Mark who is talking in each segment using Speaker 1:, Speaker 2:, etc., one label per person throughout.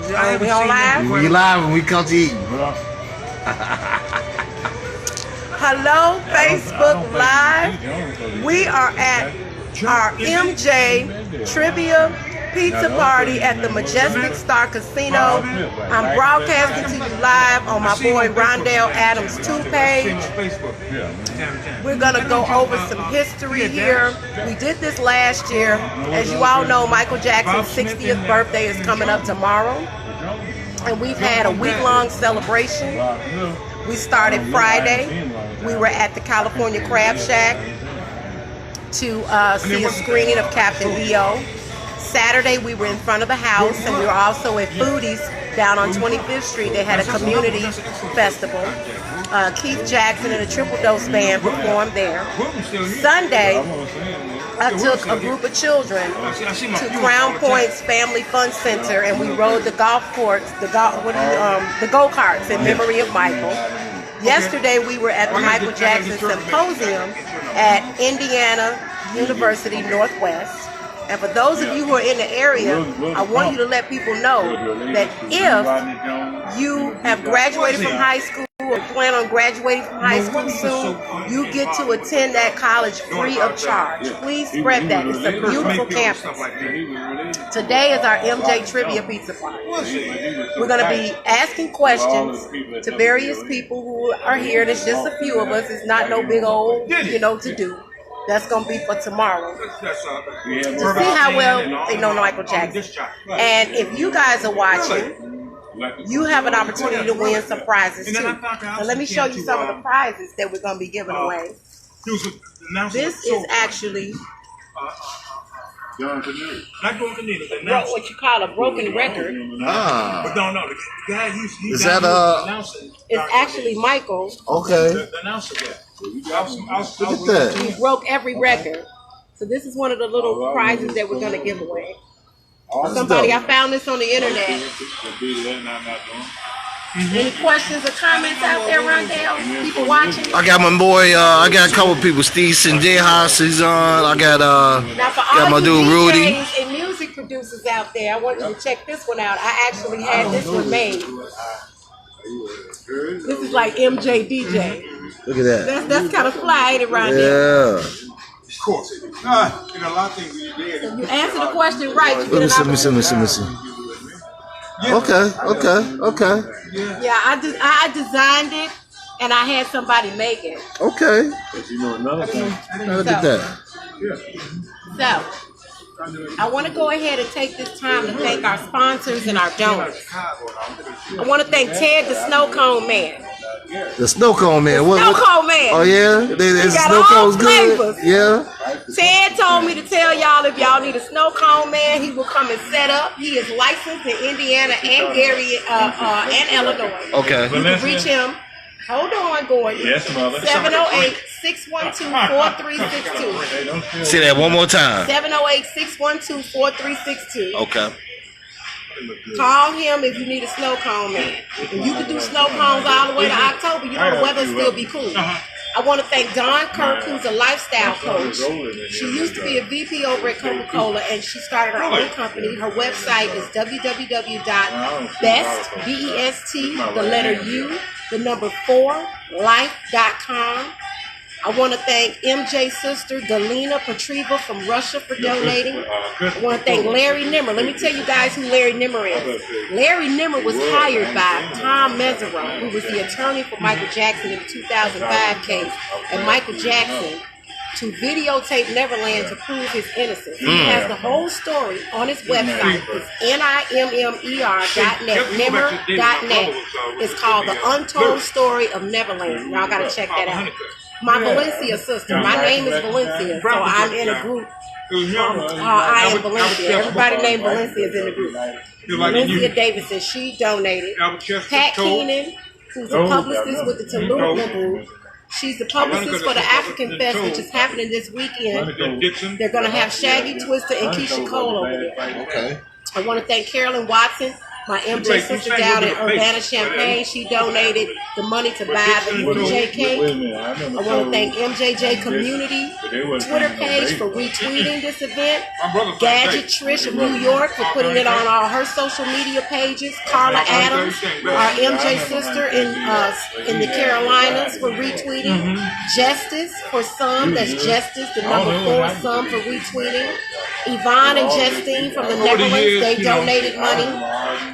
Speaker 1: We on live?
Speaker 2: We live and we come to eat.
Speaker 1: Hello, Facebook Live. We are at our MJ Trivia Pizza Party at the Majestic Star Casino. I'm broadcasting to you live on my boy Rondell Adams' 2 page. We're gonna go over some history here. We did this last year. As you all know, Michael Jackson's 60th birthday is coming up tomorrow. And we've had a week-long celebration. We started Friday. We were at the California Crab Shack to see a screening of Captain EO. Saturday, we were in front of the house, and we were also at Foodies down on 25th Street. They had a community festival. Keith Jackson and a Triple Dose band performed there. Sunday, I took a group of children to Crown Point's Family Fun Center, and we rode the golf courts, the go-karts in memory of Michael. Yesterday, we were at the Michael Jackson Symposium at Indiana University Northwest. And for those of you who are in the area, I want you to let people know that if you have graduated from high school or plan on graduating from high school soon, you get to attend that college free of charge. Please spread that. It's a beautiful campus. Today is our MJ Trivia Pizza Party. We're going to be asking questions to various people who are here. There's just a few of us. It's not no big old, to do. That's going to be for tomorrow. To see how well they know Michael Jackson. And if you guys are watching, you have an opportunity to win some prizes too. So let me show you some of the prizes that we're going to be giving away. This is actually what you call a broken record.
Speaker 2: Ah. Is that
Speaker 1: It's actually Michael.
Speaker 2: Okay. Look at that.
Speaker 1: He broke every record. So this is one of the little prizes that we're going to give away. Somebody, I found this on the internet. Any questions or comments out there, Rondell? People watching?
Speaker 2: I got my boy, I got a couple people. Steve he's on. I got
Speaker 1: now for all
Speaker 2: my dude Rudy.
Speaker 1: DJs and music producers out there, I want you to check this one out. I actually had this one made. This is like MJ DJ.
Speaker 2: Look at that.
Speaker 1: That's kind of fly, ain't it, Rondell?
Speaker 2: Yeah.
Speaker 3: Of course. You know, a lot of things you did.
Speaker 1: If you answer the question right, you get
Speaker 2: Let me see. Okay.
Speaker 1: Yeah, I designed it, and I had somebody make it.
Speaker 2: Okay.
Speaker 1: So,
Speaker 2: Look at that.
Speaker 1: So, I want to go ahead and take this time to thank our sponsors and our donors. I want to thank Ted the Snow Cone Man.
Speaker 2: The Snow Cone Man.
Speaker 1: Snow Cone Man.
Speaker 2: Oh yeah,
Speaker 1: he got
Speaker 2: Snow
Speaker 1: all
Speaker 2: Cone's good.
Speaker 1: flavors.
Speaker 2: Yeah.
Speaker 1: Ted told me to tell y'all if y'all need a Snow Cone Man, he will come and set up. He is licensed in Indiana and Gary and Illinois.
Speaker 2: Okay.
Speaker 1: You can reach him. Hold on, Gordon.
Speaker 3: Yes, mother.
Speaker 1: 708-612-4362.
Speaker 2: Say that one more time.
Speaker 1: 708-612-4362.
Speaker 2: Okay.
Speaker 1: Call him if you need a snow cone man. And you can do snow cones all the way to October. You know the weather will still be cool. I want to thank Dawn Kirk, who's a lifestyle coach. She used to be a VP over at Coca-Cola, and she started her own company. Her website is www.best, B-E-S-T, the letter U, the number 4, life.com. I want to thank MJ's sister, Galina Petriva from Russia for donating. I want to thank Larry Nimmer. Let me tell you guys who Larry Nimmer is. Larry Nimmer was hired by Tom Mesereau, who was the attorney for Michael Jackson in the 2005 case, and Michael Jackson to videotape Neverland to prove his innocence. He has the whole story on his website. It's NIMMER.net, Nimmer.net. It's called The Untold Story of Neverland. Y'all got to check that out. My Valencia sister. My name is Valencia, so I'm in a group. I am Valencia. Everybody named Valencia is in the group. Valencia Davidson, she donated. Pat Keenan, who's a publicist with the Tallulah Group. She's the publicist for the African Fest, which is happening this weekend. They're going to have Shaggy Twister and Keisha Cole over there.
Speaker 2: Okay.
Speaker 1: I want to thank Carolyn Watson, My MJ sister down in Urbana-Champaign, she donated the money to buy the MJ cake. I want to thank MJJ Community Twitter page for retweeting this event. Gadget Trish of New York for putting it on all her social media pages. Carla Adams, our MJ sister in the Carolinas, for retweeting. Justice for some, that's Justice, the number 4 some, for retweeting. Yvonne and Justine from the Netherlands, they donated money.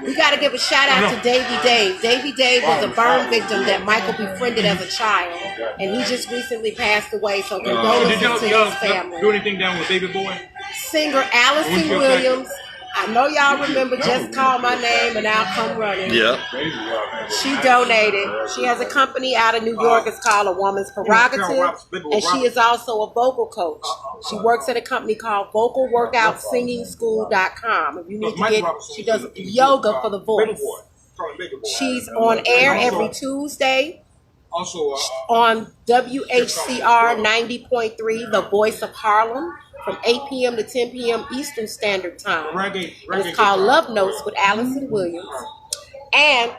Speaker 1: We got to give a shout out to Davy Dave. Davy Dave was a burn victim that Michael befriended as a child, and he just recently passed away. So condolences to his family.
Speaker 3: Do anything down with Baby Boy?
Speaker 1: Singer Allison Williams. I know y'all remember Just Call My Name and I'll Come Running.
Speaker 2: Yeah.
Speaker 1: She donated. She has a company out of New York. It's called A Woman's Prerogative. And she is also a vocal coach. She works at a company called vocalworkoutsingingschool.com. If you need to get, she does yoga for the voice. She's on air every Tuesday.
Speaker 3: Also,
Speaker 1: on WHCR 90.3, The Voice of Harlem, from 8 p.m. to 10 p.m. Eastern Standard Time. And it's called Love Notes with Allison Williams. And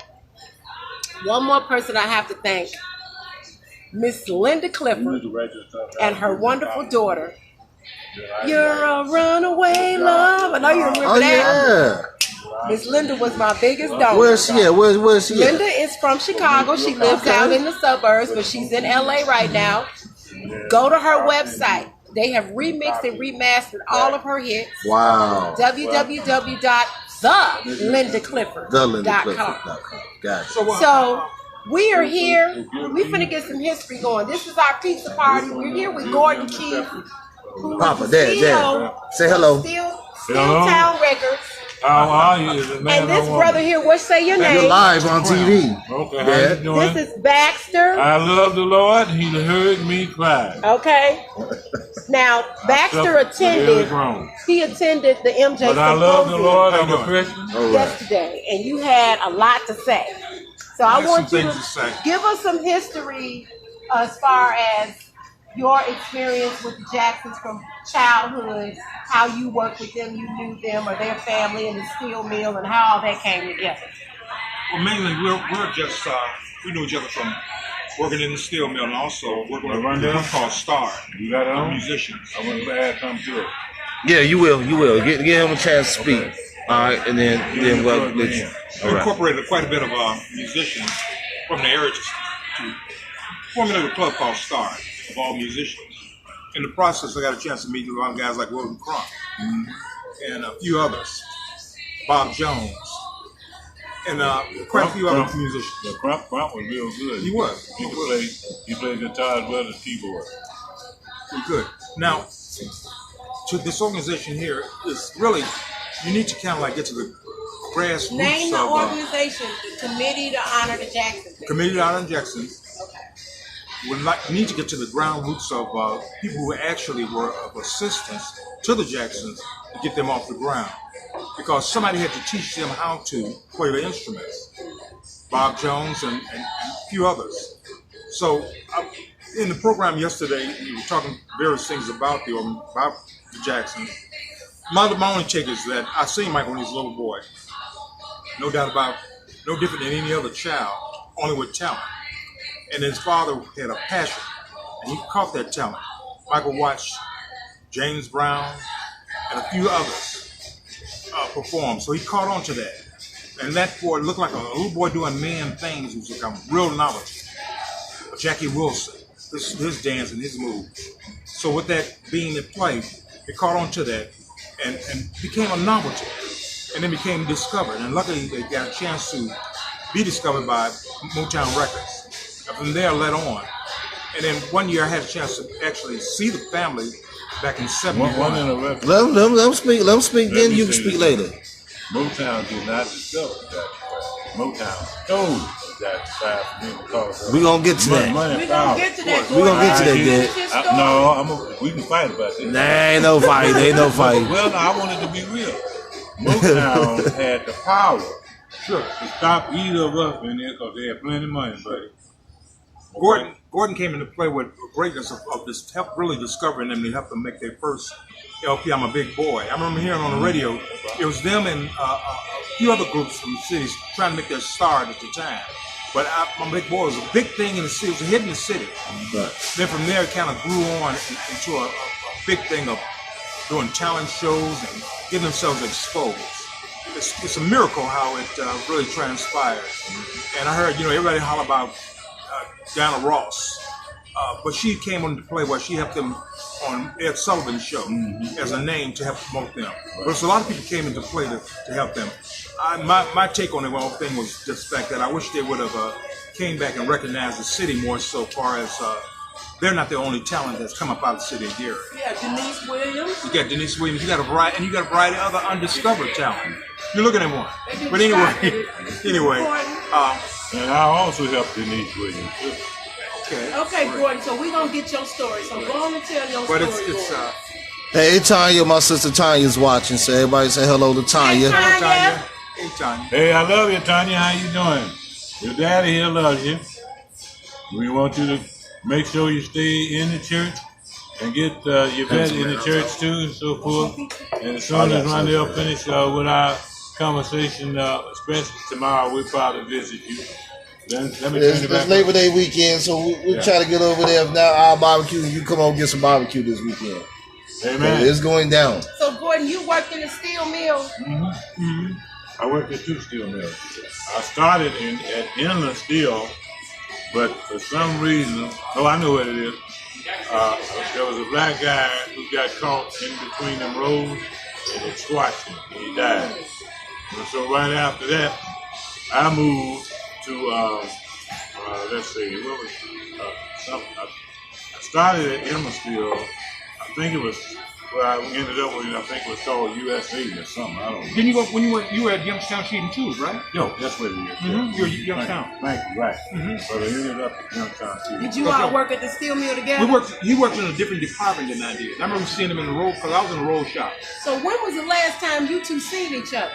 Speaker 1: one more person I have to thank, Miss Linda Clifford and her wonderful daughter. You're a runaway love. I know you remember that.
Speaker 2: Yeah.
Speaker 1: Miss Linda was my biggest donor.
Speaker 2: Where's she at? Where's she at?
Speaker 1: Linda is from Chicago. She lives out in the suburbs, but she's in LA right now. Go to her website. They have remixed and remastered all of her hits.
Speaker 2: Wow.
Speaker 1: www.thelindaclifford.com.
Speaker 2: Got it.
Speaker 1: So we are here. We finna get some history going. This is our pizza party. We're here with Gordon Keith, who
Speaker 2: Papa, Dad. Say hello.
Speaker 1: STEELTOWN Records.
Speaker 4: How are you?
Speaker 1: And this brother here, what say your name?
Speaker 2: You're live on TV.
Speaker 4: Okay, how you doing?
Speaker 1: This is Baxter.
Speaker 4: I love the Lord. He heard me cry.
Speaker 1: Okay. Now, Baxter attended. He attended the MJ
Speaker 4: But I love the Lord. I'm a Christian.
Speaker 1: Yesterday, and you had a lot to say. So I want you to give us some history as far as your experience with the Jacksons from childhood, how you worked with them, you knew them or their family in the steel mill, and how all that came together.
Speaker 3: well, mainly we're just we knew each other from working in the steel mill and also working with a group called Star.
Speaker 4: You got it on?
Speaker 3: Musicians.
Speaker 4: I want to add something to it.
Speaker 2: Yeah, you will. Give him a chance to speak. All right, and then we'll let you.
Speaker 3: We incorporated quite a bit of musicians from the area to form a club called Star of all musicians. In the process, I got a chance to meet a lot of guys like William Crump and a few others, Bob Jones, and quite a few other musicians.
Speaker 4: The Crump was real good.
Speaker 3: He was.
Speaker 4: He played guitar as well as keyboard.
Speaker 3: Pretty good. Now, to this organization here is really, you need to kind of like get to the grassroots of...
Speaker 1: Name the organization, the Committee to Honor the Jacksons.
Speaker 3: Committee to Honor the Jacksons. We need to get to the ground roots of people who actually were of assistance to the Jacksons to get them off the ground. Because somebody had to teach them how to play the instruments. Bob Jones and a few others. So in the program yesterday, we were talking various things about the Jacksons. My only take is that I seen Michael when he was a little boy. No doubt about it. No different than any other child, only with talent. And his father had a passion, and he caught that talent. Michael watched James Brown and a few others perform, so he caught on to that. And that boy looked like a little boy doing man things, which was a real novelty. Jackie Wilson, his dance and his moves. So with that being in play, he caught on to that and became a novelty, and then became discovered. And luckily, they got a chance to be discovered by Motown Records. And from there, led on. And then one year, I had a chance to actually see the family back in '71.
Speaker 2: Let him speak. Let him speak. Then you can speak later.
Speaker 4: Motown did not discover that. Motown stole that side from him because
Speaker 2: we gonna get to that.
Speaker 1: We're gonna get to that.
Speaker 2: We gonna get to that.
Speaker 4: We can fight about that.
Speaker 2: Nah, ain't no fight. Ain't no fight.
Speaker 4: Well, no, I wanted to be real. Motown had the power to stop either of us in there because they had plenty of money, buddy.
Speaker 3: Gordon came into play with greatness of this, helped really discovering them to help them make their first LP, I'm a Big Boy. I remember hearing on the radio, it was them and a few other groups from the cities trying to make their start at the time. But I'm a Big Boy was a big thing in the city, it was a hit in the city. Right. Then from there, it kind of grew on into a big thing of doing talent shows and getting themselves exposed. It's a miracle how it really transpired. And I heard, everybody holler about Diana Ross, but she came into play where she helped them on Ed Sullivan's show as a name to help promote them. But so a lot of people came into play to help them. My take on the whole thing was just the fact that I wish they would have came back and recognized the city more so far as they're not the only talent that's come up out of the city of Gary.
Speaker 1: Yeah, Denise Williams.
Speaker 3: You got Denise Williams. You got a variety, and you got a variety of other undiscovered talent. You're looking at one. But anyway,
Speaker 4: and I also helped Denise Williams too.
Speaker 1: Okay, Gordon. So we're gonna get your story. So go on and tell your story.
Speaker 3: But it's
Speaker 2: Hey, Tanya, my sister Tanya's watching, so everybody say hello to Tanya.
Speaker 1: Hey, Tanya.
Speaker 3: Hey, Tanya.
Speaker 4: Hey, I love you, Tanya. How you doing? Your daddy here loves you. We want you to make sure you stay in the church and get your vet in the church too and so forth. And as soon as Rondell finish with our conversation, especially tomorrow, we'll probably visit you. Then let me turn it back.
Speaker 2: It's Labor Day weekend, so we'll try to get over there. If not, our barbecue, and you come over and get some barbecue this weekend.
Speaker 4: Amen.
Speaker 2: It's going down.
Speaker 1: So, Gordon, you worked in a steel mill?
Speaker 4: I worked at 2 steel mills. I started at Inland Steel, but for some reason, I know what it is. There was a black guy who got caught in between them roads, and it squashed him, and he died. And so right after that, I moved to, let's see, what was something? I started at Inland Steel. I think it was where I ended up with. I think it was called USA or something. I don't know.
Speaker 3: Then you were at Youngstown Sheeting Tools, right?
Speaker 4: No, that's what it is.
Speaker 3: You were at Youngstown.
Speaker 4: Thank you. Right. But I ended up at Youngstown Sheeting.
Speaker 1: Did you all work at the steel mill together?
Speaker 3: He worked in a different department than I did. I remember seeing him in the roll because I was in the roll shop.
Speaker 1: So when was the last time you two seen each other?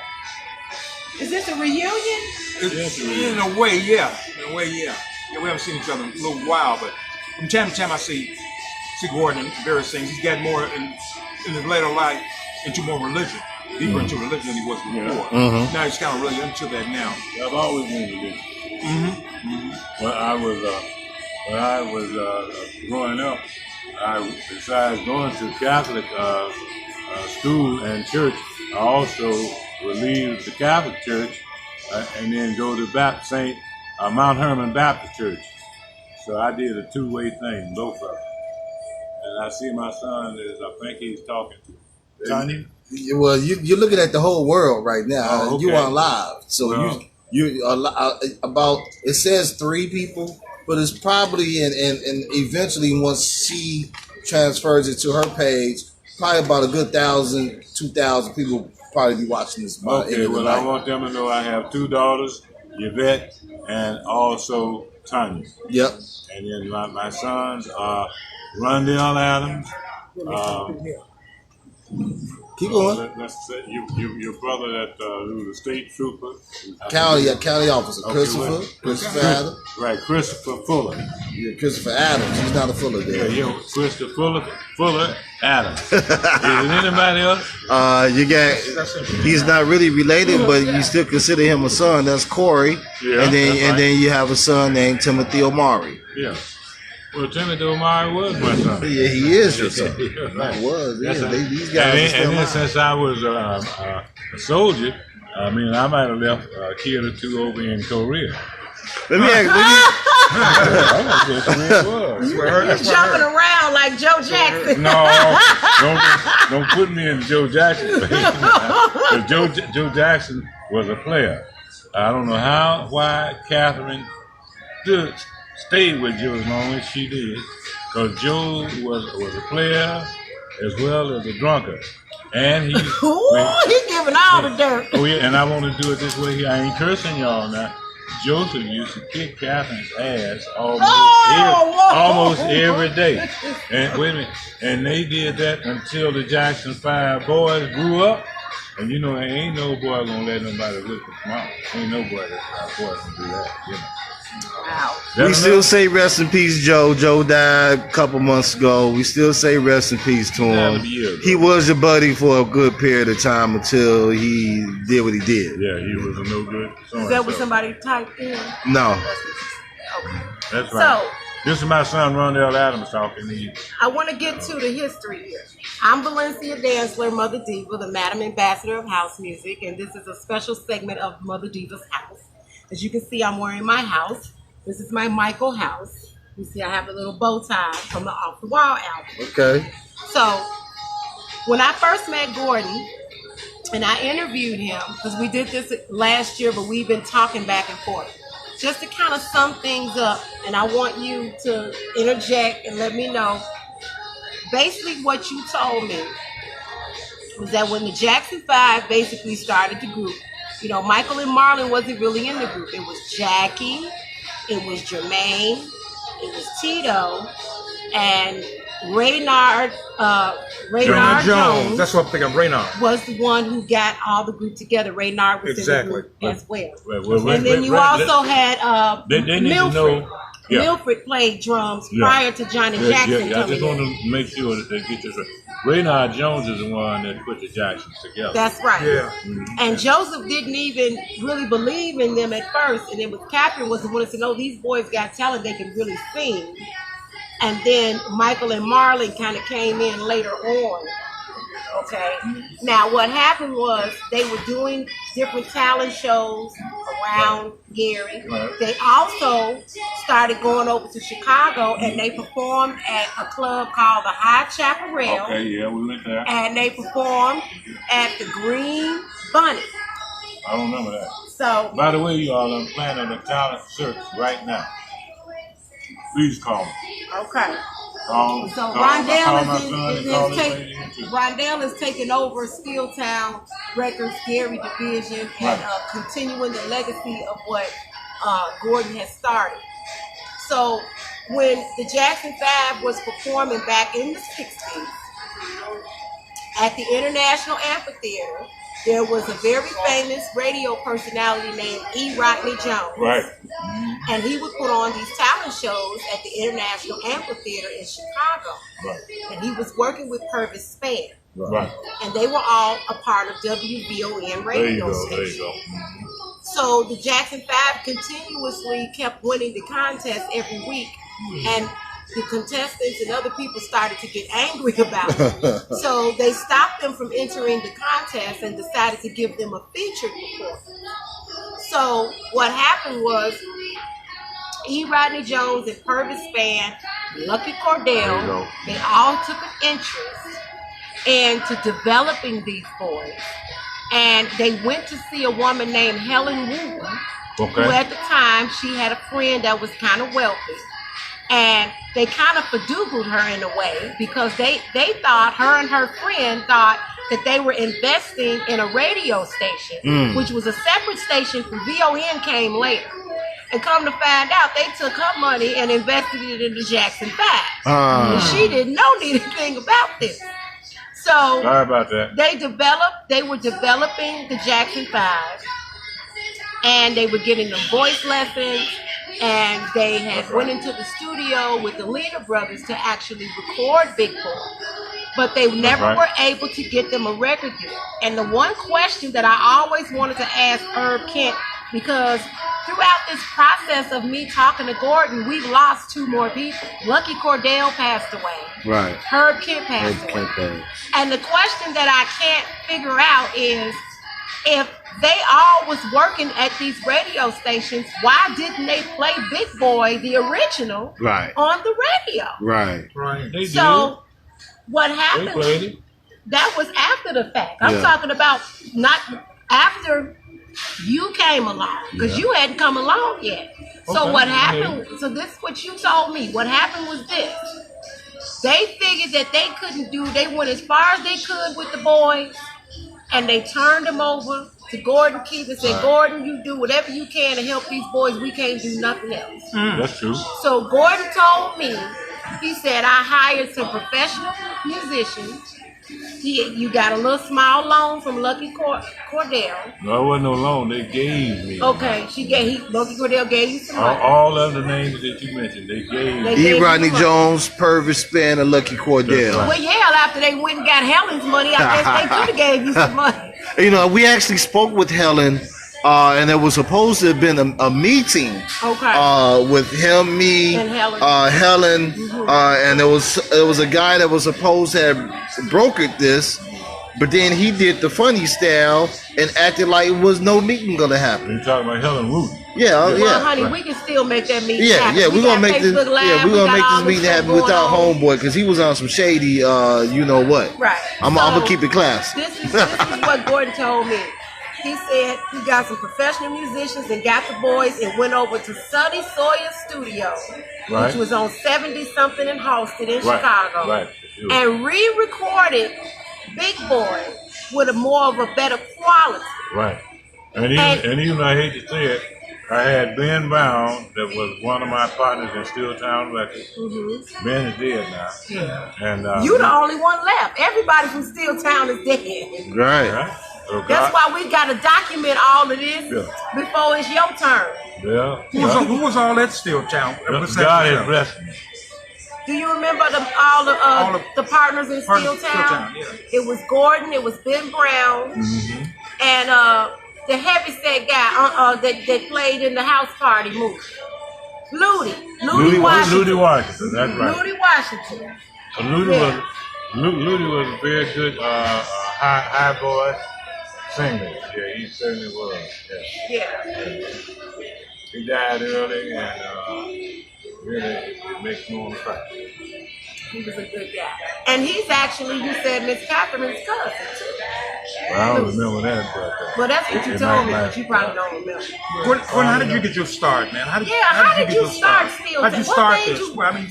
Speaker 1: Is this a reunion?
Speaker 3: In a way, yeah. In a way, yeah. We haven't seen each other in a little while, but from time to time I see Gordon and various things. He's got more in his later life into more religion, deeper into religion than he was before. Now he's kind of really into that now.
Speaker 4: I've always been religious. When I was growing up, besides going to Catholic school and church, I also would leave the Catholic church and then go to St. Mount Hermon Baptist Church. So I did a two-way thing, both of them. And I see my son I think he's talking to Tanya.
Speaker 2: Well, you're looking at the whole world right now.
Speaker 4: Oh, okay.
Speaker 2: You are live, so you about. It says 3 people, but it's probably and eventually once she transfers it to her page, probably about a good 1,000, 2,000 people probably be watching this.
Speaker 4: Okay, well, I want them to know I have 2 daughters, Yvette and also Tanya.
Speaker 2: Yep.
Speaker 4: And then my sons are Rondell Adams.
Speaker 2: Keep going.
Speaker 4: Let's say your brother that who's a state trooper.
Speaker 2: County officer, Christopher Adams.
Speaker 4: Right, Christopher Fuller.
Speaker 2: Yeah, Christopher Adams. He's not a Fuller there.
Speaker 4: Yeah, Christopher Fuller Adams. Is it anybody else?
Speaker 2: He's not really related, but you still consider him a son. That's Corey.
Speaker 4: Yeah,
Speaker 2: and then you have a son named Timothy Omari.
Speaker 4: Yeah. Well, Timothy Omari was my son.
Speaker 2: Yeah, he is your son.
Speaker 4: Right.
Speaker 2: He was. Yeah, these guys
Speaker 4: and then since I was a soldier, I might have left a kid or 2 over in Korea.
Speaker 2: Let me ask.
Speaker 1: You're jumping around like Joe Jackson.
Speaker 4: No, don't put me in Joe Jackson. Joe Jackson was a player. I don't know why Catherine stayed with Joe as long as she did, because Joe was a player as well as a drunkard. And he giving
Speaker 1: all the dirt.
Speaker 4: Oh yeah, and I want to do it this way here. I ain't cursing y'all now. Joseph used to kick Catherine's ass almost every day. And wait a minute, and they did that until the Jackson 5 boys grew up. And ain't no boy gonna let nobody whip his mouth. Ain't no boy gonna do that.
Speaker 1: Wow.
Speaker 2: We still say rest in peace, Joe. Joe died a couple months ago. We still say rest in peace to him. He was your buddy for a good period of time until he did what he did.
Speaker 4: Yeah, he was a no good.
Speaker 1: Is that what somebody typed in?
Speaker 2: No.
Speaker 1: Okay.
Speaker 4: That's right.
Speaker 1: So,
Speaker 4: this is my son, Rondell Adams, talking to you.
Speaker 1: I want to get to the history here. I'm Valencia Dantzler, Mother Diva, the Madam Ambassador of House Music, and this is a special segment of Mother Diva's house. As you can see, I'm wearing my house. This is my Michael house. You see, I have a little bow tie from the Off the Wall album.
Speaker 2: Okay.
Speaker 1: So, when I first met Gordon, and I interviewed him, because we did this last year, but we've been talking back and forth. Just to kind of sum things up, and I want you to interject and let me know. Basically, what you told me was that when the Jackson 5 basically started the group, you know, Michael and Marlon wasn't really in the group. It was Jackie, it was Jermaine, it was Tito, and Raynard Jones.
Speaker 3: That's what I'm thinking. Raynard
Speaker 1: was the one who got all the group together. Raynard was in the group as well.
Speaker 4: Well,
Speaker 1: and then you also had
Speaker 4: they need
Speaker 1: Milford.
Speaker 4: to know. Yeah.
Speaker 1: Milford played drums prior to Johnny Jackson
Speaker 4: I
Speaker 1: coming
Speaker 4: just want
Speaker 1: in.
Speaker 4: to make sure that they get this right. Raynard Jones is the one that put the Jacksons together.
Speaker 1: That's right.
Speaker 3: Yeah.
Speaker 1: And Joseph didn't even really believe in them at first. And then with Catherine was the one that said, no, these boys got talent. They can really sing. And then Michael and Marlon kind of came in later on. Okay. Now, what happened was they were doing different talent shows around Gary.
Speaker 4: Right.
Speaker 1: They also started going over to Chicago and they performed at a club called the High Chaparral.
Speaker 4: Okay, yeah, we went there.
Speaker 1: And they performed at the Green Bunny.
Speaker 4: I don't remember that.
Speaker 1: So,
Speaker 4: by the way, you all, I'm planning a talent search right now. Please call me.
Speaker 1: okay.
Speaker 4: So
Speaker 1: Rondell is taking over STEELTOwn Records Gary division and continuing the legacy of what Gordon has started. So when the Jackson 5 was performing back in the 60s at the International Amphitheater, there was a very famous radio personality named E. Rodney Jones.
Speaker 4: Right.
Speaker 1: And he would put on these talent shows at the International Amphitheater in Chicago.
Speaker 4: Right.
Speaker 1: And he was working with Purvis Spann.
Speaker 4: Right.
Speaker 1: And they were all a part of WVON radio station.
Speaker 4: There you go.
Speaker 1: So the Jackson 5 continuously kept winning the contest every week. And the contestants and other people started to get angry about it. So they stopped them from entering the contest and decided to give them a featured performance. So what happened was E. Rodney Jones and Purvis Spann, Lucky Cordell, they all took an interest into developing these boys. And they went to see a woman named Helen Wu, who at the time, she had a friend that was kind of wealthy. And they kind of fadoogled her in a way because they thought, her and her friend thought that they were investing in a radio station, which was a separate station from VON came later. And come to find out, they took her money and invested it in the Jackson 5. And she didn't know anything about this. So
Speaker 4: sorry about that.
Speaker 1: They were developing the Jackson 5. And they were getting them voice lessons. And they had went into the studio with the Leader Brothers to actually record Big Boy. But they never were able to get them a record deal. And the one question that I always wanted to ask Herb Kent, because throughout this process of me talking to Gordon, we've lost 2 more people. Lucky Cordell passed away.
Speaker 2: Right.
Speaker 1: Herb Kent passed away. And the question that I can't figure out is, if they all was working at these radio stations, why didn't they play Big Boy, the original, on the radio?
Speaker 2: Right.
Speaker 4: They
Speaker 1: so what happened?
Speaker 4: They played it.
Speaker 1: That was after the fact. I'm talking about not after you came along, because you hadn't come along yet. So what happened? So this is what you told me. What happened was this. They figured that they couldn't do. They went as far as they could with the boys. And they turned him over to Gordon Keith and said, Gordon, you do whatever you can to help these boys. We can't do nothing else.
Speaker 4: That's true.
Speaker 1: So Gordon told me, he said, I hired some professional musicians You got a little small loan from Lucky Cordell.
Speaker 4: No, it wasn't no loan. They gave me.
Speaker 1: Okay, Lucky Cordell gave you some money.
Speaker 4: All of the names that you mentioned, they gave me.
Speaker 1: They
Speaker 2: E. Rodney Jones, Purvis Span, and Lucky Cordell.
Speaker 1: Well, yeah, after they went and got Helen's money, I guess they could have gave you some money.
Speaker 2: You know, we actually spoke with Helen, and there was supposed to have been a meeting with him, me,
Speaker 1: and
Speaker 2: Helen, and there was a guy that was supposed to have brokered this, but then he did the funny style and acted like it was no meeting gonna happen.
Speaker 4: You talking about Helen Wooten?
Speaker 2: Yeah, yeah.
Speaker 1: Well, honey, we can still make that meeting happen.
Speaker 2: Yeah, we're gonna make this.
Speaker 1: Facebook Live,
Speaker 2: Yeah, we're gonna make
Speaker 1: all
Speaker 2: this meeting
Speaker 1: stuff
Speaker 2: happen
Speaker 1: going
Speaker 2: without
Speaker 1: on.
Speaker 2: homeboy because he was on some shady, you know what?
Speaker 1: Right.
Speaker 2: I'm gonna keep it classy.
Speaker 1: This is what Gordon told me. He said he got some professional musicians and got the boys and went over to Sonny Sawyer's studio, which was on 70-something in Halsted in Chicago, and re-recorded Big Boy with a more of a better quality.
Speaker 4: Right. And even I hate to say it, I had Ben Brown, that was one of my partners in STEELTOwn Records. Ben is dead now.
Speaker 1: Yeah.
Speaker 4: And
Speaker 1: you the only one left. Everybody from STEELTOwn is dead.
Speaker 2: Right.
Speaker 4: So
Speaker 1: that's why we got to document all of this before it's your turn.
Speaker 4: Yeah.
Speaker 3: Who was all at STEELTOwn?
Speaker 4: God has blessed me.
Speaker 1: Do you remember all the partners in STEELTOwn?
Speaker 3: Yeah.
Speaker 1: It was Gordon, it was Ben Brown, and the heavyset guy that played in the House Party movie. Ludi Washington.
Speaker 4: That's right.
Speaker 1: Ludi Washington.
Speaker 4: Ludi was a very good high voice singer. Yeah, he certainly was. Yeah. He died early, and really, it makes me want to cry.
Speaker 1: He was a good guy. And he's actually, you said, Miss Catherine's cousin, too.
Speaker 4: Well, I don't remember that, but...
Speaker 1: Well, that's what you told me, but you probably don't remember.
Speaker 3: Gordon, how did you get your start, man? How did you start STEELTOwn? How'd you start this? Well, I mean,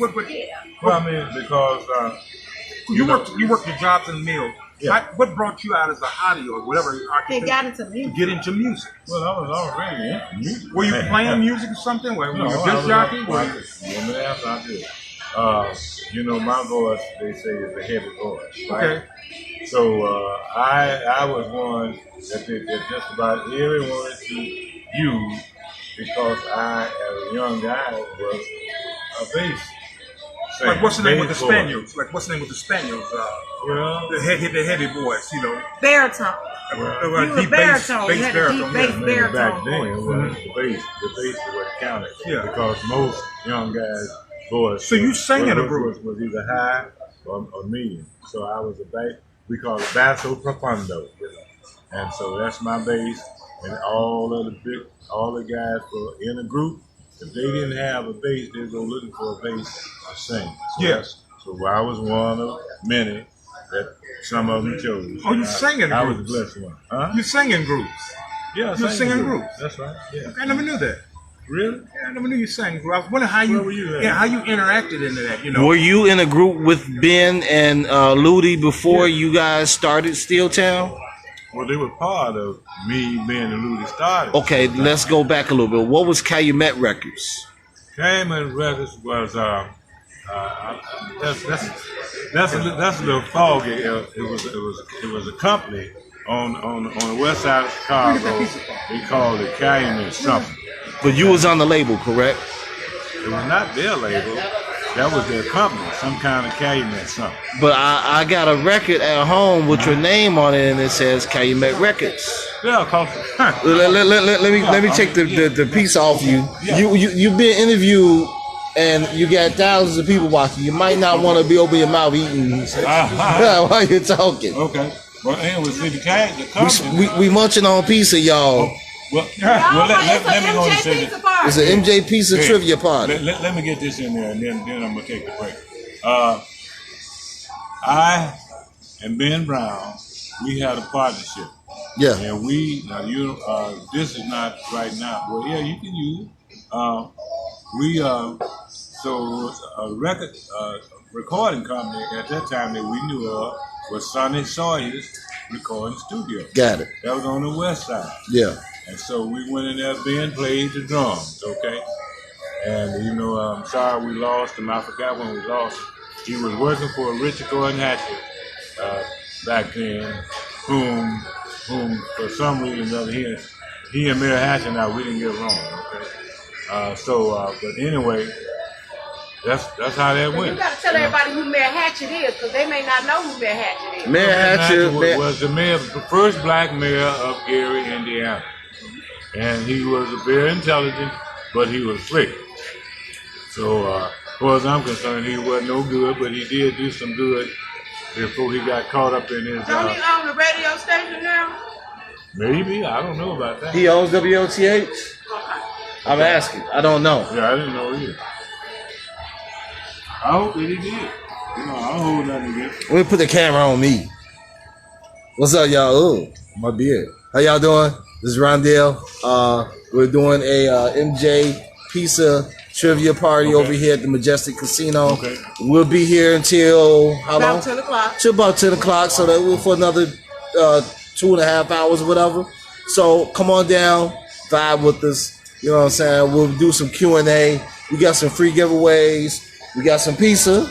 Speaker 4: Well, I mean, because...
Speaker 3: you worked your jobs in the mill. Yeah. What brought you out as a hottie or whatever occupation?
Speaker 1: Got into music.
Speaker 3: Get into music.
Speaker 4: Well, I was already into music.
Speaker 3: Were you playing music or something? Were you a disc jockey?
Speaker 4: I did. You know, my voice, they say, is a heavy voice, right?
Speaker 3: Okay.
Speaker 4: So I was one that just about everyone wanted to use because I, as a young guy, was a bass singer.
Speaker 3: Like what's the name with the Spaniels? Well, the heavy boys, you know.
Speaker 1: Baritone.
Speaker 3: Deep bass baritone.
Speaker 4: Back then, it was the bass was what counted.
Speaker 3: Yeah.
Speaker 4: Because most young guys' voice.
Speaker 3: So you sang in a group?
Speaker 4: Was either high or medium. So I was we call it basso profundo. You know? And so that's my bass. And all the guys were in a group. If they didn't have a bass, they'd go looking for a bass to sing. So
Speaker 3: yes.
Speaker 4: So I was one of many that some of them chose.
Speaker 3: Oh, you sang in groups?
Speaker 4: I was the blessed one. Huh?
Speaker 3: You sang in groups?
Speaker 4: Yeah,
Speaker 3: you sang in groups.
Speaker 4: That's right. Yeah.
Speaker 3: I never knew that.
Speaker 4: Really?
Speaker 3: Yeah, I never knew you sang in groups. I was wondering how you interacted into that. You know.
Speaker 2: Were you in a group with Ben and Ludi before you guys started STEELTOwn?
Speaker 4: Well, they were part of me, Ben, and Ludi started.
Speaker 2: Okay, let's go back a little bit. What was Calumet Records?
Speaker 4: Calumet Records was that's a little foggy. It was a company on the west side of Chicago. They called it Calumet something.
Speaker 2: But you was on the label, correct?
Speaker 4: It was not their label. That was their company, some kind of Calumet something.
Speaker 2: But I got a record at home with your name on it, and it says Calumet Records.
Speaker 4: Yeah,
Speaker 2: let me take the piece off you. You've been interviewed, and you got thousands of people watching. You might not want to be open your mouth eating while you're talking.
Speaker 4: Okay. Well, anyway, see the company.
Speaker 2: We munching on pizza, y'all.
Speaker 4: Well, let me go and say this.
Speaker 2: It's an MJ Pizza trivia party.
Speaker 4: Let me get this in there, and then I'm gonna take the break. I and Ben Brown, we had a partnership.
Speaker 2: Yeah.
Speaker 4: And this is not right now. Well, yeah, you can use it. So a recording company at that time that we knew of was Sonny Sawyer's recording studio.
Speaker 2: Got it.
Speaker 4: That was on the west side.
Speaker 2: Yeah.
Speaker 4: And so we went in there, Ben played the drums, okay? And, I'm sorry we lost him. I forgot when we lost him. He was working for Richard Gordon Hatcher back then, whom for some reason or other, he and Mayor Hatch and I, we didn't get along. Okay, but anyway, that's how that went.
Speaker 1: You got to tell everybody who Mayor Hatchett is, because they may not know who Mayor Hatchett is.
Speaker 2: Mayor Hatchett
Speaker 4: was the first black mayor of Gary, Indiana, and he was very intelligent, but he was slick. So, as far as I'm concerned, he wasn't no good, but he did do some good before he got caught up in his.
Speaker 1: Don't he own the radio station now?
Speaker 4: Maybe, I don't know about that.
Speaker 2: He owns WOTH?
Speaker 1: Okay.
Speaker 2: I'm asking. I don't know.
Speaker 4: Yeah, I didn't know either. I hope that he did. You know, I don't hold nothing against him.
Speaker 2: Let me put the camera on me. What's up, y'all? Oh, my beard. How y'all doing? This is Rondell. We're doing a MJ Pizza trivia party over here at the Majestic Casino.
Speaker 4: Okay.
Speaker 2: We'll be here until how long?
Speaker 1: About 10 o'clock.
Speaker 2: Till about 10 o'clock, so that we're for another 2.5 hours or whatever. So come on down, vibe with us. You know what I'm saying? We'll do some Q&A. We got some free giveaways. We got some pizza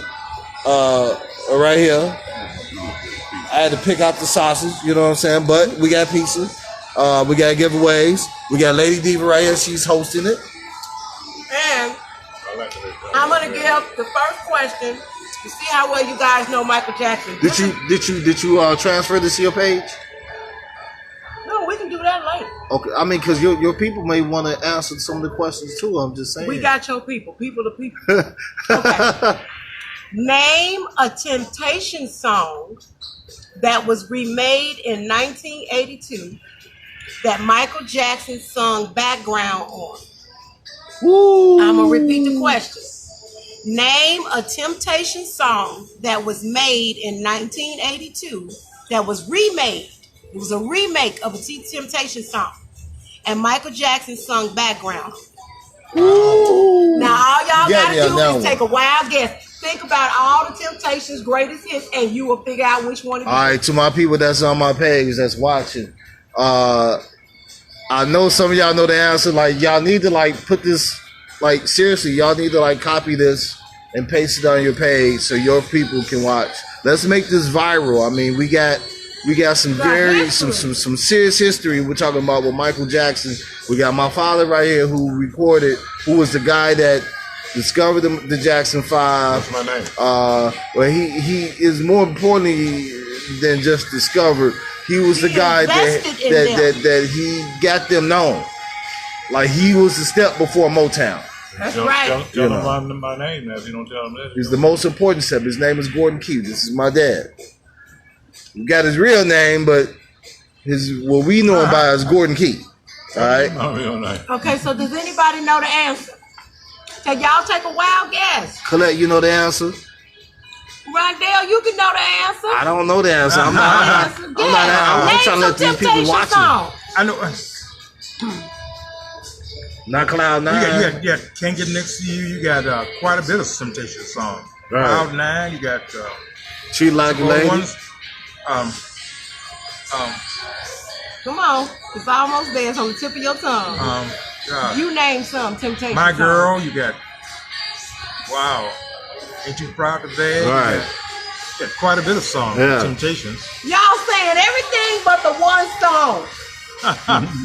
Speaker 2: right here. I had to pick out the sausage, you know what I'm saying? But we got pizza. We got giveaways. We got Lady Diva right here. She's hosting it.
Speaker 1: And I'm going to give the first question to see how well you guys know Michael Jackson.
Speaker 2: Did you transfer this to your page?
Speaker 1: No, we can do that later.
Speaker 2: Okay, I mean, because your people may want to answer some of the questions too. I'm just saying.
Speaker 1: We got your people. People to people. Okay. Name a Temptation song that was remade in 1982 that Michael Jackson sung background on.
Speaker 2: Woo.
Speaker 1: I'm going to repeat the question. Name a Temptation song that was made in 1982 that was remade. It was a remake of a Temptation song. And Michael Jackson sung background.
Speaker 2: Ooh.
Speaker 1: Now, all y'all got to do
Speaker 2: now
Speaker 1: is take a wild guess. Think about all the Temptations' greatest hits, and you will figure out which one it is.
Speaker 2: All right, to my people that's on my page that's watching, I know some of y'all know the answer. Like, y'all need to put this, seriously, y'all need to copy this and paste it on your page so your people can watch. Let's make this viral. I mean, we got some some serious history. We're talking about with Michael Jackson. We got my father right here who was the guy that discovered the Jackson 5.
Speaker 4: That's my name.
Speaker 2: Well, he is more importantly than just discovered. He was the guy that he got them known. Like, he was the step before Motown.
Speaker 1: That's right.
Speaker 4: Tell him my name now if you don't tell him that.
Speaker 2: He's the most important step. His name is Gordon Key. This is my dad. We got his real name, but what we know him by is Gordon Key. All right?
Speaker 4: My real name.
Speaker 1: Okay, so does anybody know the answer? Can y'all take a wild guess?
Speaker 2: Colette, you know the answer?
Speaker 1: Rondell, you can know the answer.
Speaker 2: I don't know the answer. I'm trying to let these people watch it.
Speaker 3: I know.
Speaker 2: Not Cloud 9.
Speaker 3: You got Can't Get Next to You. You got quite a bit of Temptation songs.
Speaker 2: Right.
Speaker 3: Cloud 9. You got
Speaker 2: Treat Like a Lady.
Speaker 3: ones.
Speaker 1: Come on. It's almost there. It's on the tip of your tongue.
Speaker 3: God.
Speaker 1: You name some Temptation
Speaker 3: My
Speaker 1: songs.
Speaker 3: Girl. You got, wow. Ain't You Proud to Beg.
Speaker 2: Right.
Speaker 3: You got quite a bit of songs.
Speaker 2: Yeah.
Speaker 3: Temptations.
Speaker 1: Y'all saying everything but the one song.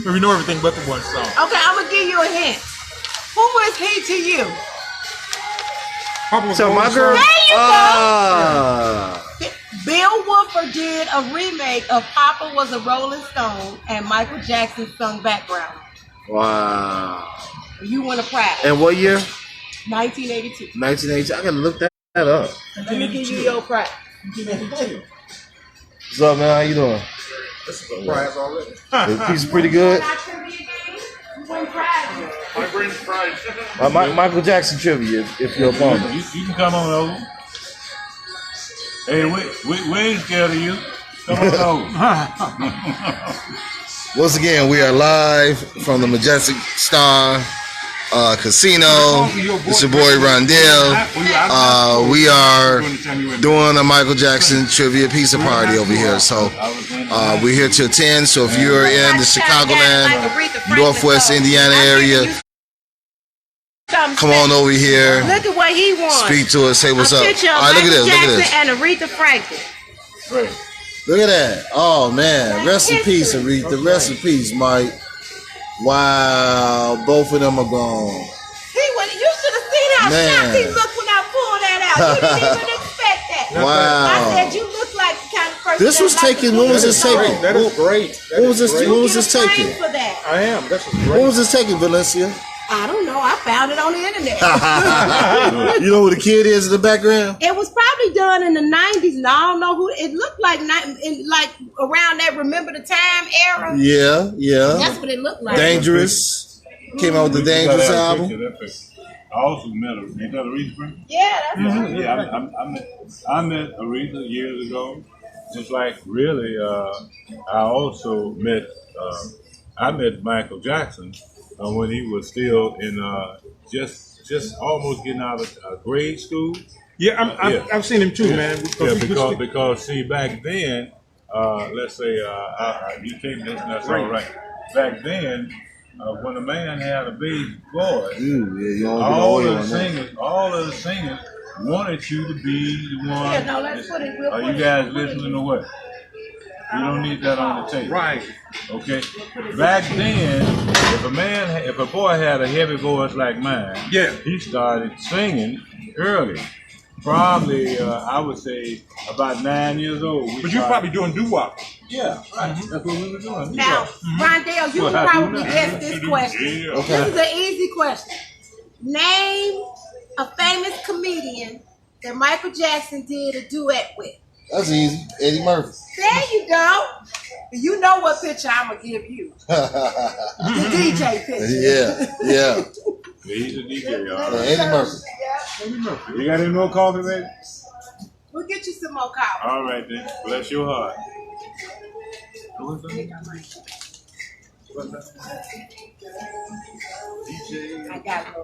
Speaker 3: We know everything but the one song.
Speaker 1: Okay, I'm going to give you a hint. Who is he to you?
Speaker 3: Papa was
Speaker 2: So
Speaker 3: going
Speaker 2: my
Speaker 3: to
Speaker 2: girl.
Speaker 3: song.
Speaker 1: There you go. Bill Woodford did a remake of Papa Was a Rolling Stone, and Michael Jackson sung background.
Speaker 2: Wow.
Speaker 1: You win a prize.
Speaker 2: And what year?
Speaker 1: 1982.
Speaker 2: 1982. I gotta look that up.
Speaker 1: Let me give you your prize.
Speaker 2: What's up, man? How you doing?
Speaker 3: This is a prize already.
Speaker 2: The piece pretty good.
Speaker 1: You win prizes.
Speaker 3: My brain's fried.
Speaker 2: Michael Jackson trivia, if you're a opponent.
Speaker 4: You can come on over. Hey, we ain't scared of you. Come on over.
Speaker 2: Once again, we are live from the Majestic Star Casino. It's your boy Rondell. We are doing a Michael Jackson trivia pizza party over here. So we're here till 10. So if you're in the Chicagoland, Northwest Indiana area, come on over here.
Speaker 1: Look at what he won.
Speaker 2: Speak to us. Say what's up.
Speaker 1: All
Speaker 2: All right, look at this. Look at this.
Speaker 1: And Aretha Franklin.
Speaker 4: Right.
Speaker 2: Look at that. Oh man. Rest in peace, Aretha. Rest in peace, Mike. Wow. Both of them are gone.
Speaker 1: You should have seen how shocked he looked when I pulled that out. You didn't even expect that.
Speaker 2: Wow.
Speaker 1: I said you look like the kind of person.
Speaker 2: This was taken. When was this taken?
Speaker 3: That is great.
Speaker 2: When was this? When was this taken?
Speaker 1: For that.
Speaker 3: I am. This is great.
Speaker 2: When was this taken, Valencia?
Speaker 1: I don't know. I found it on the internet.
Speaker 2: You know who the kid is in the background?
Speaker 1: It was probably done in the 90s, and I don't know who. It looked like like around that Remember the Time era.
Speaker 2: Yeah, yeah.
Speaker 1: That's what it looked like.
Speaker 2: Dangerous. Came out with the Dangerous album.
Speaker 4: I also met her. Ain't that Aretha friend?
Speaker 1: Yeah, that's
Speaker 4: Yeah, I met Aretha years ago. Just like really, I also met Michael Jackson when he was still in just almost getting out of grade school.
Speaker 3: Yeah, I've seen him too, man.
Speaker 4: Because see, back then, let's say you take this, and that's all right. Back then, when a man had a baby boy, all of the singers wanted you to be the one.
Speaker 1: Yeah, no, let's put it real
Speaker 4: Are
Speaker 1: quick.
Speaker 4: you guys listening to what? You don't need that on the tape.
Speaker 3: Right.
Speaker 4: Okay. Back then, if a boy had a heavy voice like mine,
Speaker 3: Yeah.
Speaker 4: he started singing early. Probably, I would say about 9 years old.
Speaker 3: But you're probably doing doo-wop.
Speaker 4: Yeah, right. That's what we were doing.
Speaker 1: Now, Rondell, you can probably guess this question.
Speaker 4: Yeah.
Speaker 1: This is an easy question. Name a famous comedian that Michael Jackson did a duet with.
Speaker 2: That's easy. Eddie Murphy.
Speaker 1: There you go. You know what picture I'm going to give you. The DJ picture.
Speaker 2: Yeah.
Speaker 4: He's a DJ, y'all.
Speaker 2: Eddie Murphy.
Speaker 4: You got any more coffee, baby?
Speaker 1: We'll get you some more coffee.
Speaker 4: All right, then. Bless your heart.
Speaker 1: I got it.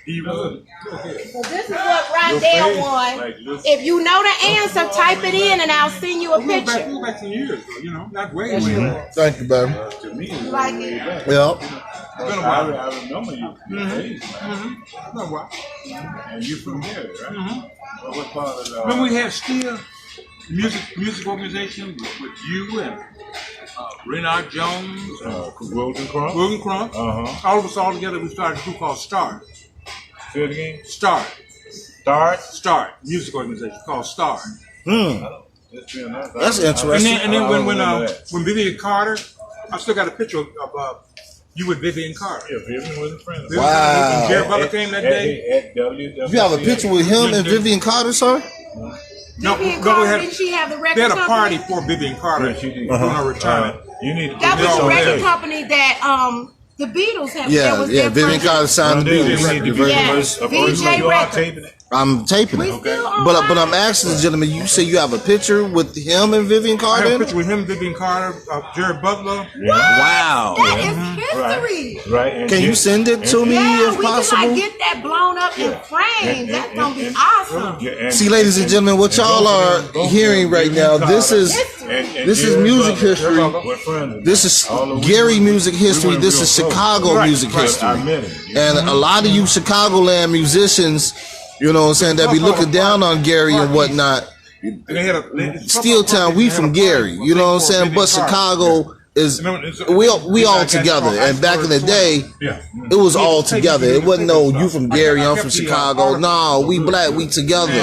Speaker 4: Even.
Speaker 1: So this is what Rondell won. If you know the answer, type it in and I'll send you a picture.
Speaker 3: Go back some years ago, not way back.
Speaker 2: Thank you, baby.
Speaker 4: To me, it's
Speaker 1: Like
Speaker 4: way
Speaker 1: it.
Speaker 4: back.
Speaker 2: Yep.
Speaker 4: I remember you.
Speaker 3: No, what?
Speaker 4: And you from here, right? Well, what part of the...
Speaker 3: When we had Steel music organization with you and Renard Jones,
Speaker 4: Wilton Crump?
Speaker 3: William Crump, all of us all together, we started a group called Start.
Speaker 4: Say it again?
Speaker 3: Start.
Speaker 4: Start?
Speaker 3: Music organization called Start.
Speaker 2: That's interesting.
Speaker 3: And then when Vivian Carter, I still got a picture of you with Vivian Carter.
Speaker 4: Yeah, Vivian was a friend of
Speaker 2: Wow.
Speaker 3: When Jerry Butler came that day.
Speaker 4: At WWC.
Speaker 2: You have a picture with him and Vivian Carter, sir?
Speaker 1: Vivian Carter, didn't she have the record
Speaker 3: They had a
Speaker 1: company?
Speaker 3: party for Vivian Carter
Speaker 4: Yeah, she did.
Speaker 3: during her retirement.
Speaker 4: You need to
Speaker 1: That
Speaker 4: put
Speaker 1: was
Speaker 4: this
Speaker 1: the
Speaker 4: on
Speaker 1: record
Speaker 4: tape.
Speaker 1: company that the Beatles had. that
Speaker 2: Yeah,
Speaker 1: was
Speaker 2: yeah.
Speaker 1: their
Speaker 2: Vivian
Speaker 1: first-
Speaker 2: Carter signed the
Speaker 4: You
Speaker 2: Beatles.
Speaker 4: need to
Speaker 2: The very
Speaker 1: Yeah.
Speaker 2: first-
Speaker 1: VJ
Speaker 4: You are
Speaker 1: record.
Speaker 4: taping it?
Speaker 2: I'm taping
Speaker 1: We
Speaker 2: it.
Speaker 1: still on
Speaker 2: But
Speaker 1: live.
Speaker 2: I'm asking the gentleman, you say you have a picture with him and Vivian
Speaker 3: I
Speaker 2: Carter?
Speaker 3: have a
Speaker 2: in it?
Speaker 3: picture with him, Vivian Carter, Jerry Butler.
Speaker 2: Wow.
Speaker 1: That is history.
Speaker 4: Right. And
Speaker 2: Can you send it to me
Speaker 1: Yeah,
Speaker 2: if
Speaker 1: we can
Speaker 2: possible?
Speaker 1: like get that blown up in frames. That's gonna be awesome.
Speaker 2: See, ladies and gentlemen, what y'all are hearing right now, this is music history. This is Gary music history. This is Chicago music history. And a lot of you Chicagoland musicians, you know what I'm saying, that be looking down on Gary and whatnot.
Speaker 3: And they had
Speaker 2: STEELTOwn, we from Gary, you know what I'm saying? But Chicago is, we all together. And back in the day, it was all together. It wasn't no, you from Gary, I'm from Chicago. No, we black, we together.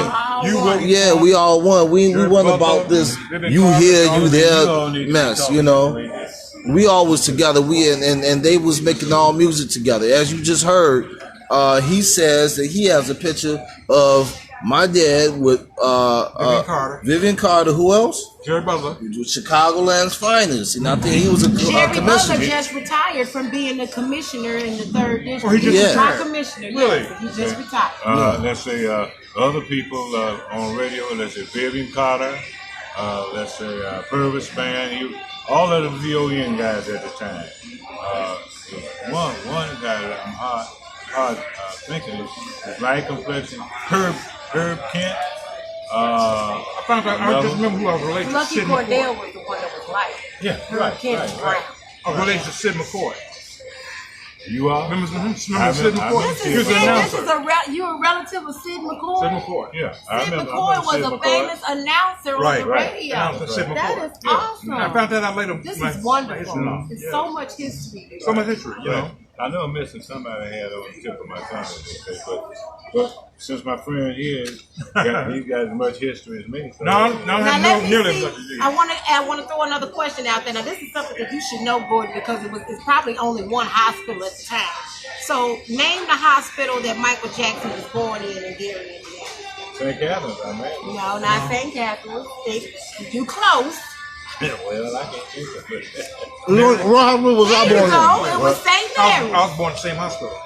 Speaker 2: Yeah, we all one. We wasn't about this, you here, you there mess, you know? We all was together. And they was making all music together. As you just heard, he says that he has a picture of my dad with Vivian Carter. Who else?
Speaker 3: Jerry Butler.
Speaker 2: Chicagoland's finest. And I think he was a
Speaker 1: Jerry Butler
Speaker 2: commissioner.
Speaker 1: just retired from being the commissioner in the 3rd district.
Speaker 3: Oh, he just
Speaker 1: He's my
Speaker 3: retired?
Speaker 1: commissioner.
Speaker 3: Really?
Speaker 1: Yes, he just retired.
Speaker 4: Let's say other people on radio. Let's say Vivian Carter. Let's say Purvis Band. All of the VON guys at the time. One guy that I'm hard thinking is light complexion. Herb Kent.
Speaker 3: I just remember who I was related to.
Speaker 1: Lucky
Speaker 3: Sid
Speaker 1: Cordell
Speaker 3: McCoy.
Speaker 1: was the one that was light.
Speaker 4: Yeah,
Speaker 1: Herb Kent was brown.
Speaker 3: I was related to Sid McCoy.
Speaker 4: You are?
Speaker 3: Remember Sid
Speaker 4: I
Speaker 3: McCoy?
Speaker 4: remember
Speaker 3: He was the announcer.
Speaker 5: You're a relative of Sid McCoy?
Speaker 3: Sid McCoy.
Speaker 4: Yeah,
Speaker 5: Sid McCoy was a famous announcer on the radio.
Speaker 3: Announcer Sid McCoy.
Speaker 5: That is awesome.
Speaker 3: I found that out later.
Speaker 5: This is wonderful. There's so much history.
Speaker 3: So much history, you know.
Speaker 4: I know I'm missing somebody I had on the tip of my tongue, but since my friend here, he's got as much history as me. So
Speaker 3: No,
Speaker 5: Now let me
Speaker 3: nearly
Speaker 5: see.
Speaker 3: as much as you.
Speaker 5: I want to throw another question out there. Now this is something that you should know, Gordon, because it's probably only one hospital at the time. So name the hospital that Michael Jackson was born in Gary, Indiana.
Speaker 4: St. Catherine's, I imagine.
Speaker 5: No, not St. Catherine's. You close.
Speaker 4: Well, I can't think of it.
Speaker 2: What hospital was I
Speaker 5: There you
Speaker 2: born
Speaker 5: go.
Speaker 2: in?
Speaker 5: It was St. Mary's.
Speaker 3: I was born in the same hospital.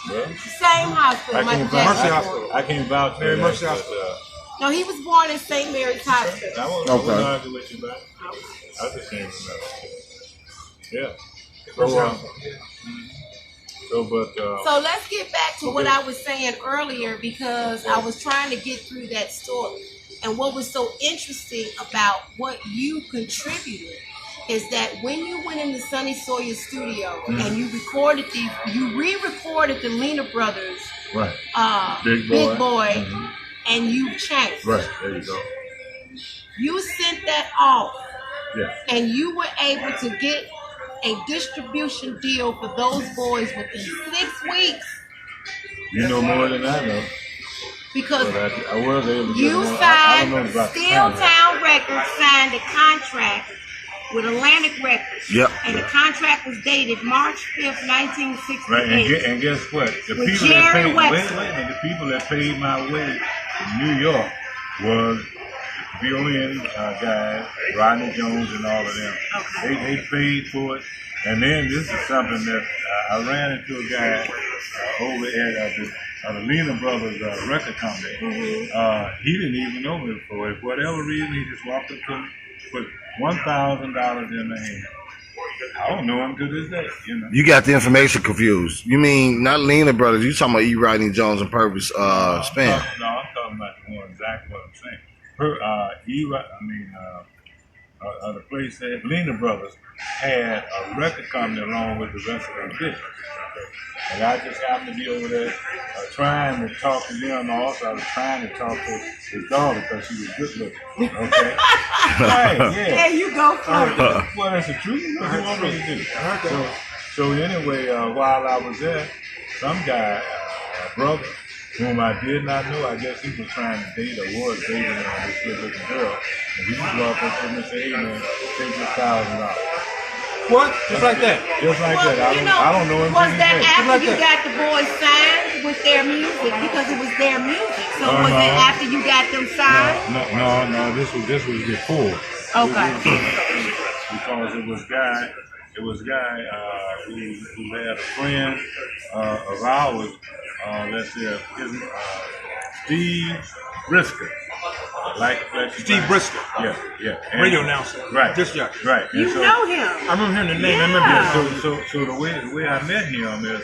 Speaker 4: Well,
Speaker 5: Same hospital. Michael
Speaker 3: Mercy
Speaker 5: Jackson.
Speaker 3: Hospital.
Speaker 4: I can't vouch for
Speaker 3: Mary
Speaker 4: that.
Speaker 3: Mercy
Speaker 4: but,
Speaker 3: Hospital.
Speaker 5: No, he was born in St. Mary's Hospital.
Speaker 4: I won't
Speaker 2: Okay.
Speaker 4: argue with you about it. I just can't remember. Yeah.
Speaker 3: Mercy
Speaker 4: So,
Speaker 3: Hospital.
Speaker 5: So let's get back to what I was saying earlier, because I was trying to get through that story. And what was so interesting about what you contributed is that when you went in the Sonny Sawyer studio and you re-recorded the Lena Brothers,
Speaker 4: right.
Speaker 5: Big Boy, and You Changed.
Speaker 4: Right. There you go.
Speaker 5: You sent that off,
Speaker 4: Yeah.
Speaker 5: and you were able to get a distribution deal for those boys within 6 weeks.
Speaker 4: You know more than I know.
Speaker 5: Because
Speaker 4: But I was able to
Speaker 5: you
Speaker 4: get more. I don't
Speaker 5: signed,
Speaker 4: know about the contract.
Speaker 5: STEELTOWN Records signed a contract with Atlantic Records.
Speaker 2: Yep.
Speaker 5: And the contract was dated March 5th, 1968.
Speaker 4: Right, and guess what? The
Speaker 5: With
Speaker 4: people
Speaker 5: Jerry
Speaker 4: that paid,
Speaker 5: Wexler.
Speaker 4: wait a minute, the people that paid my way in New York was violin guys, Rodney Jones and all of them.
Speaker 5: Okay.
Speaker 4: They paid for it. And then this is something that I ran into a guy over at the Lena Brothers record company. He didn't even know me before. For whatever reason, he just walked up to me, put $1,000 in my hand. I don't know him to this day, you know.
Speaker 2: You got the information confused. You mean not Lena Brothers? You talking about E. Rodney Jones and Purvis Span?
Speaker 4: No, I'm talking about the one exactly what I'm saying. The place that Lena Brothers had a record company along with the rest of the business. And I just happened to be over there trying to talk to them. Also, I was trying to talk to his daughter because she was good looking. Okay? Right, yeah.
Speaker 5: There you go, folks.
Speaker 4: Well, that's the truth. What do you want me to do? So anyway, while I was there, some guy, a brother, whom I did not know, I guess he was trying to date or was dating this good-looking girl. And he just walked up to me and said, hey, man, take this $1,000.
Speaker 3: What? Just like that?
Speaker 4: Just like that. I don't know him.
Speaker 5: Was that after
Speaker 3: Like
Speaker 5: you
Speaker 3: that.
Speaker 5: got the boys signed with their music? Because it was their music. So was it after you got them signed?
Speaker 4: No. This was before.
Speaker 5: Okay.
Speaker 4: Because it was guy who had a friend of ours. Let's say Steve Brisker.
Speaker 3: Steve Brisker.
Speaker 4: Yeah.
Speaker 3: Radio announcer.
Speaker 4: Right.
Speaker 3: Disc jockey.
Speaker 4: Right. And
Speaker 5: You know him.
Speaker 3: I remember hearing the name.
Speaker 5: Yeah.
Speaker 3: I remember him.
Speaker 4: So the way I met him is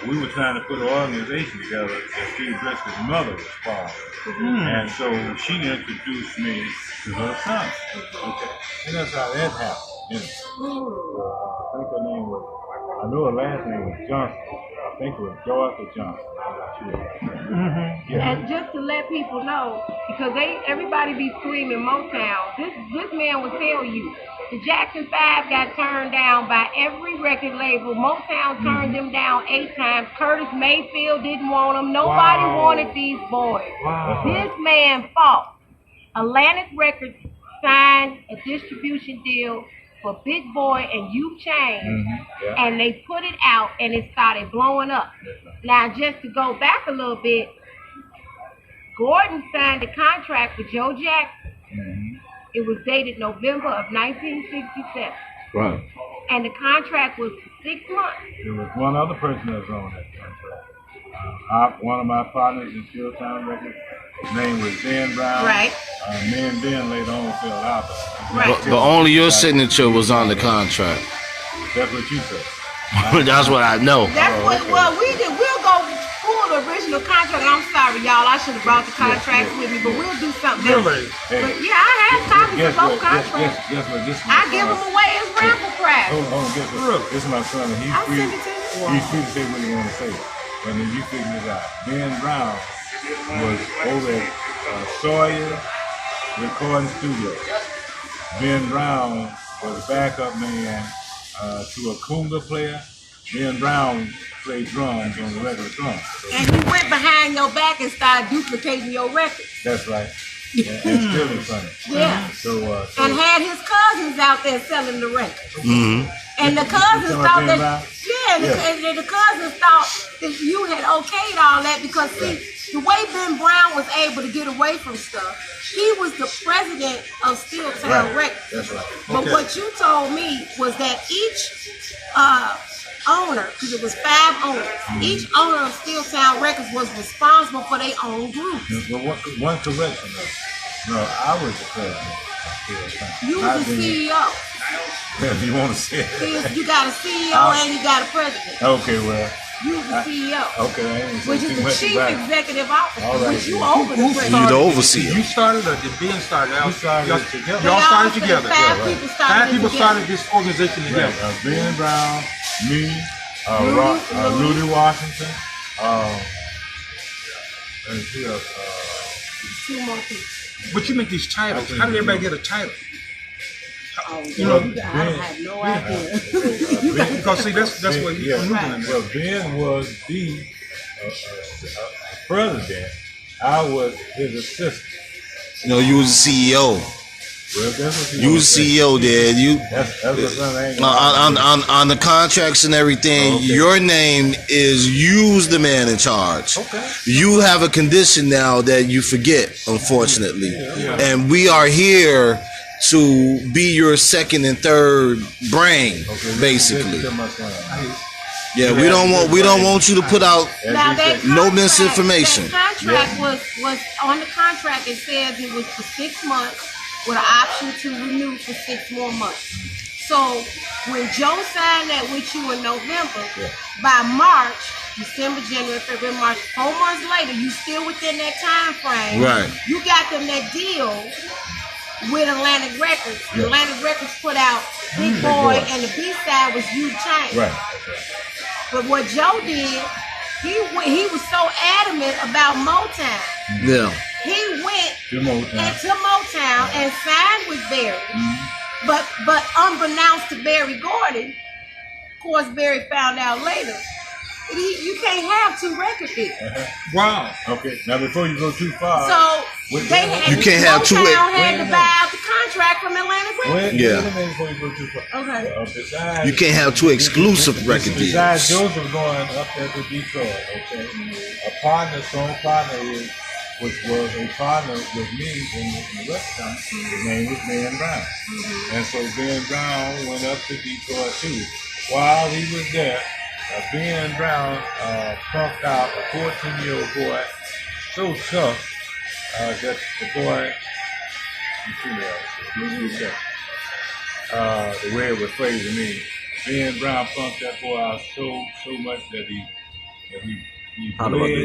Speaker 4: we were trying to put an organization together that Steve Brisker's mother was part of. And so she introduced me to her son. Okay. And that's how that happened. You know. I think her name was, I know her last name was Johnson. I think it was Joyce or Johnson. I'm not sure. Yeah.
Speaker 5: And just to let people know, because everybody be screaming Motown, this man will tell you, the Jackson 5 got turned down by every record label. Motown turned them down 8 times. Curtis Mayfield didn't want them. Nobody wanted these boys.
Speaker 3: Wow.
Speaker 5: This man fought. Atlantic Records signed a distribution deal for Big Boy and You Changed, and they put it out, and it started blowing up. Now, just to go back a little bit, Gordon signed a contract with Joe Jackson. It was dated November of 1967.
Speaker 2: Right.
Speaker 5: And the contract was 6 months.
Speaker 4: There was one other person that was on that contract. One of my partners in STEELTOWN Records, his name was Dan Brown.
Speaker 5: Right.
Speaker 4: Me and Ben later on fell out.
Speaker 5: Right.
Speaker 2: But only your signature was on the contract.
Speaker 4: That's what you said.
Speaker 2: That's what I know.
Speaker 5: That's what. Well, we did. We'll go pull the original contract. I'm sorry, y'all. I should have brought the contracts with me, but we'll do something.
Speaker 3: Really?
Speaker 5: But yeah, I have copies of both contracts.
Speaker 4: Guess what? This is
Speaker 5: I give them away as raffle prizes.
Speaker 4: Hold on, guess what?
Speaker 3: Really?
Speaker 4: This is my son, and
Speaker 5: I'll send it to you.
Speaker 4: he's free to say what he want to say. But then you figure this out. Ben Brown was over at Sawyer Recording Studio. Ben Brown was a backup man to a conga player. Ben Brown played drums on the regular drums. So
Speaker 5: And he went behind your back and started duplicating your records.
Speaker 4: that's right. And still is funny.
Speaker 5: Yeah.
Speaker 4: So,
Speaker 5: And had his cousins out there selling the records.
Speaker 2: Mm-hmm.
Speaker 5: And the cousins
Speaker 4: You
Speaker 5: thought
Speaker 4: talking
Speaker 5: that,
Speaker 4: about
Speaker 5: and the cousins thought that you had okayed all that because see, the way Ben Brown was able to get away from stuff, he was the president of STEELTOWN Records.
Speaker 4: That's right.
Speaker 5: But
Speaker 3: Okay.
Speaker 5: what you told me was that each owner, because it was 5 owners, each owner of STEELTOWN Records was responsible for their own group.
Speaker 4: But one correction though. No, I was the president of STEELTOWN.
Speaker 5: You
Speaker 4: I
Speaker 5: was the
Speaker 4: didn't-
Speaker 5: CEO.
Speaker 4: If you want to say it.
Speaker 5: You got a CEO and you got a president.
Speaker 4: Okay, well,
Speaker 5: You was the CEO.
Speaker 4: okay, I ain't
Speaker 5: Which
Speaker 4: say
Speaker 5: is
Speaker 4: too
Speaker 5: the
Speaker 4: much
Speaker 5: chief
Speaker 4: about it.
Speaker 5: executive officer,
Speaker 4: All right.
Speaker 5: which you over the
Speaker 3: Who
Speaker 5: president.
Speaker 2: You the
Speaker 3: started?
Speaker 2: overseer.
Speaker 3: You started or did Ben start?
Speaker 4: We started it together.
Speaker 3: Y'all
Speaker 5: They
Speaker 3: started
Speaker 5: all
Speaker 3: together.
Speaker 5: said 5 people started
Speaker 3: Five
Speaker 5: it
Speaker 3: people
Speaker 5: together.
Speaker 3: started this organization together.
Speaker 4: Right. Ben Brown, me,
Speaker 5: Rudy.
Speaker 4: Rudy Washington, and who else?
Speaker 5: 2 more people.
Speaker 3: But you make these titles. How did everybody get a title?
Speaker 5: Oh,
Speaker 3: You know,
Speaker 5: I have no idea.
Speaker 3: Because see, that's what he's moving in there.
Speaker 4: Well, Ben was the president. I was his assistant.
Speaker 2: No, you was the CEO.
Speaker 4: Well, that's what
Speaker 2: You was the CEO, Dad. You
Speaker 4: That's what I ain't gonna
Speaker 2: on the contracts and everything.
Speaker 4: Okay.
Speaker 2: Your name is you's the man in charge.
Speaker 3: Okay.
Speaker 2: You have a condition now that you forget, unfortunately, and we are here to be your second and third brain, basically.
Speaker 4: Listen to my son.
Speaker 2: Yeah, we don't want you to put out
Speaker 5: Now that
Speaker 2: no
Speaker 5: contract-
Speaker 2: misinformation.
Speaker 5: That contract was on the contract. It says it was for 6 months with an option to renew for 6 more months. So when Joe signed that with you in November, by March, December, January, February, March, 4 months later, you still within that time frame.
Speaker 2: Right.
Speaker 5: You got them that deal with Atlantic Records.
Speaker 4: Yeah.
Speaker 5: Atlantic Records put out Big Boy, and the B side was You Change.
Speaker 4: Right.
Speaker 5: But what Joe did, he was so adamant about Motown.
Speaker 2: Yeah.
Speaker 5: He went
Speaker 4: To Motown.
Speaker 5: into Motown and signed with Barry. But unbeknownst to Barry Gordy, of course Barry found out later, you can't have 2 record deals.
Speaker 3: Wow.
Speaker 4: Okay. Now before you go too far.
Speaker 5: So they had,
Speaker 2: You can't have 2
Speaker 5: Motown had to
Speaker 4: wait a
Speaker 5: buy out the contract from Atlantic Records.
Speaker 4: Wait
Speaker 2: Yeah.
Speaker 4: a minute before you go too far.
Speaker 5: Okay.
Speaker 4: Besides,
Speaker 2: You can't have 2 exclusive record
Speaker 4: besides
Speaker 2: deals.
Speaker 4: Joseph going up there to Detroit, okay, a song partner which was a partner with me in the record company. His name was Ben Brown. And so Ben Brown went up to Detroit too. While he was there, Ben Brown pumped out a 14-year-old boy so tough that the boy, you see that, the way it was phrased to me, Ben Brown pumped that boy out so much that he bled